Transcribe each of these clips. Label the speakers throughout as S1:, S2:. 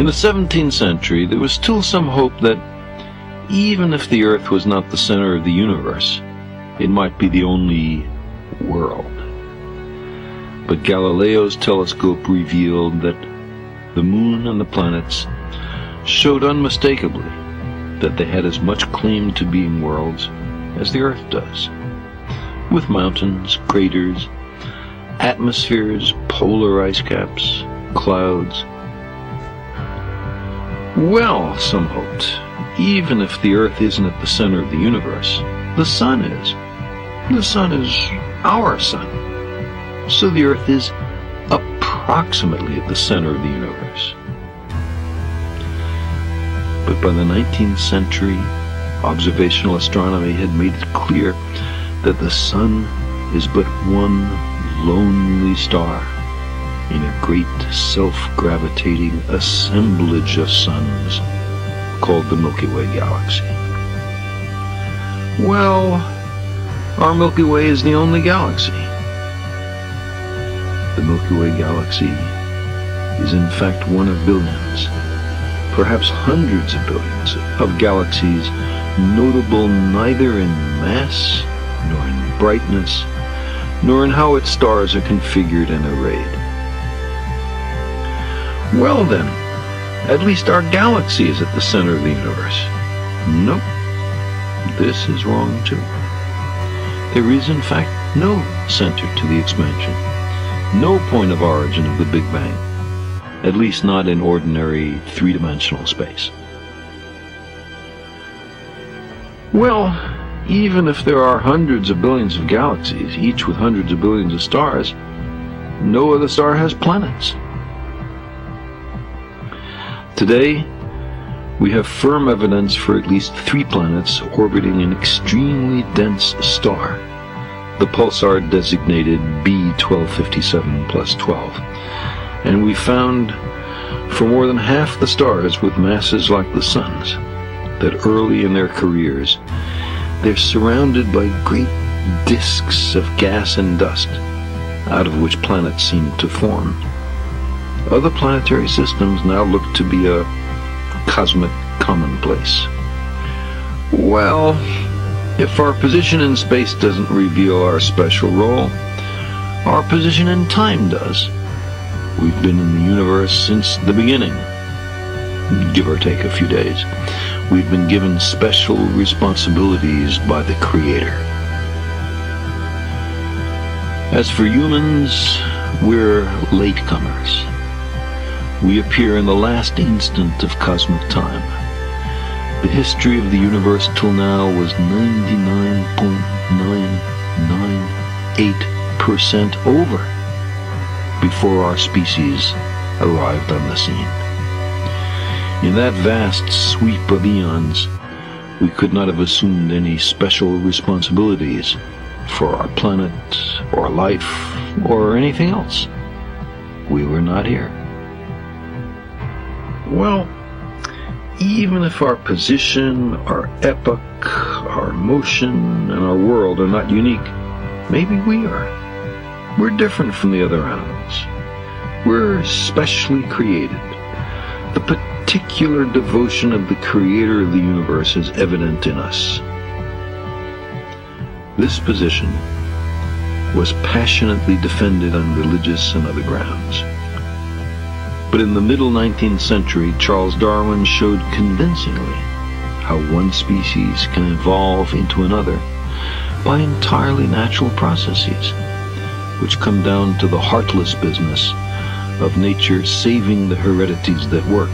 S1: In the 17th century, there was still some hope that even if the Earth was not the center of the universe, it might be the only world. But Galileo's telescope revealed that the moon and the planets showed unmistakably that they had as much claim to being worlds as the Earth does, with mountains, craters, atmospheres, polar ice caps, clouds. Well, some hoped, even if the Earth isn't at the center of the universe, the Sun is. The Sun is our sun. So the Earth is approximately at the center of the universe. But by the 19th century, observational astronomy had made it clear that the Sun is but one lonely star in a great self-gravitating assemblage of suns called the Milky Way galaxy. Well, our Milky Way is the only galaxy. The Milky Way galaxy is in fact one of billions, perhaps hundreds of billions, of galaxies notable neither in mass, nor in brightness, nor in how its stars are configured and arrayed. Well then, at least our galaxy is at the center of the universe. Nope, this is wrong too. There is in fact no center to the expansion, no point of origin of the Big Bang, at least not in ordinary three-dimensional space. Well, even if there are hundreds of billions of galaxies, each with hundreds of billions of stars, no other star has planets. Today, we have firm evidence for at least 3 planets orbiting an extremely dense star, the pulsar designated B1257+12, and we found for more than half the stars with masses like the Sun's that early in their careers they're surrounded by great disks of gas and dust, out of which planets seem to form. Other planetary systems now look to be a cosmic commonplace. Well, if our position in space doesn't reveal our special role, our position in time does. We've been in the universe since the beginning, give or take a few days. We've been given special responsibilities by the Creator. As for humans, we're latecomers. We appear in the last instant of cosmic time. The history of the universe till now was 99.998% over before our species arrived on the scene. In that vast sweep of eons, we could not have assumed any special responsibilities for our planet, or life, or anything else. We were not here. Well, even if our position, our epoch, our motion, and our world are not unique, maybe we are. We're different from the other animals. We're specially created. The particular devotion of the Creator of the universe is evident in us. This position was passionately defended on religious and other grounds. But in the middle 19th century, Charles Darwin showed convincingly how one species can evolve into another by entirely natural processes, which come down to the heartless business of nature saving the heredities that work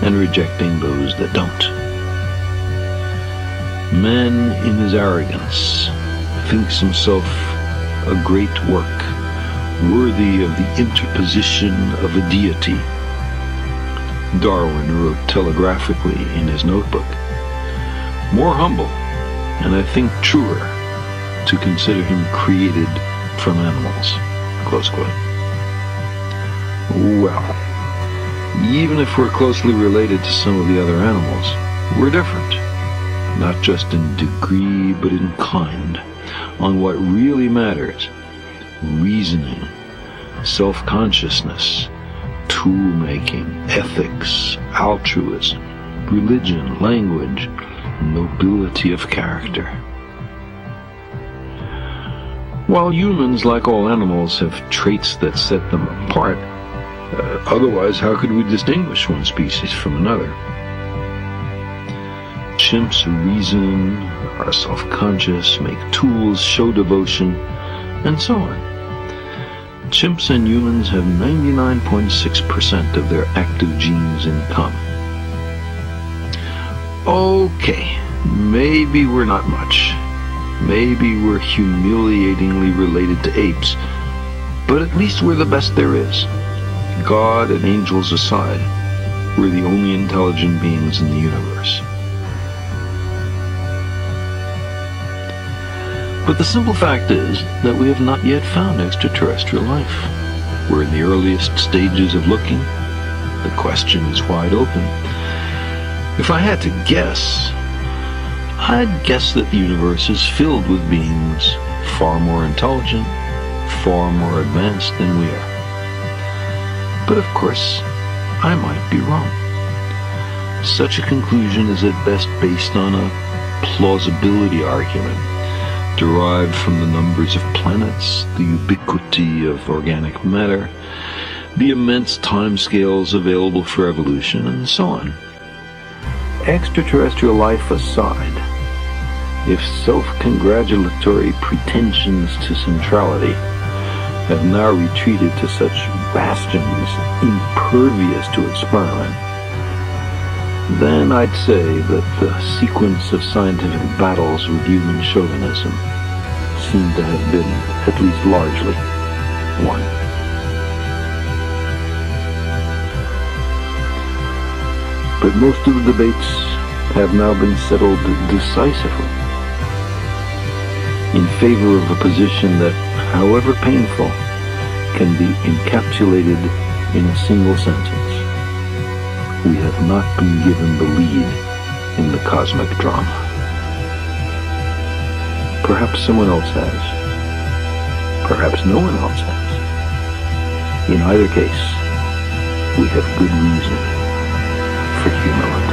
S1: and rejecting those that don't. Man, in his arrogance, thinks himself a great work, worthy of the interposition of a deity. Darwin wrote telegraphically in his notebook, "More humble, and I think truer, to consider him created from animals." Close quote. Well, even if we're closely related to some of the other animals, we're different, not just in degree but in kind, on what really matters: reasoning, self-consciousness, tool-making, ethics, altruism, religion, language, nobility of character. While humans, like all animals, have traits that set them apart, otherwise how could we distinguish one species from another? Chimps reason, are self-conscious, make tools, show devotion, and so on. Chimps and humans have 99.6% of their active genes in common. Okay, maybe we're not much. Maybe we're humiliatingly related to apes, but at least we're the best there is. God and angels aside, we're the only intelligent beings in the universe. But the simple fact is that we have not yet found extraterrestrial life. We're in the earliest stages of looking. The question is wide open. If I had to guess, I'd guess that the universe is filled with beings far more intelligent, far more advanced than we are. But of course, I might be wrong. Such a conclusion is at best based on a plausibility argument derived from the numbers of planets, the ubiquity of organic matter, the immense timescales available for evolution, and so on. Extraterrestrial life aside, if self-congratulatory pretensions to centrality have now retreated to such bastions impervious to experiment, then I'd say that the sequence of scientific battles with human chauvinism seem to have been, at least largely, won. But most of the debates have now been settled decisively in favor of a position that, however painful, can be encapsulated in a single sentence. We have not been given the lead in the cosmic drama. Perhaps someone else has. Perhaps no one else has. In either case, we have good reason for humility.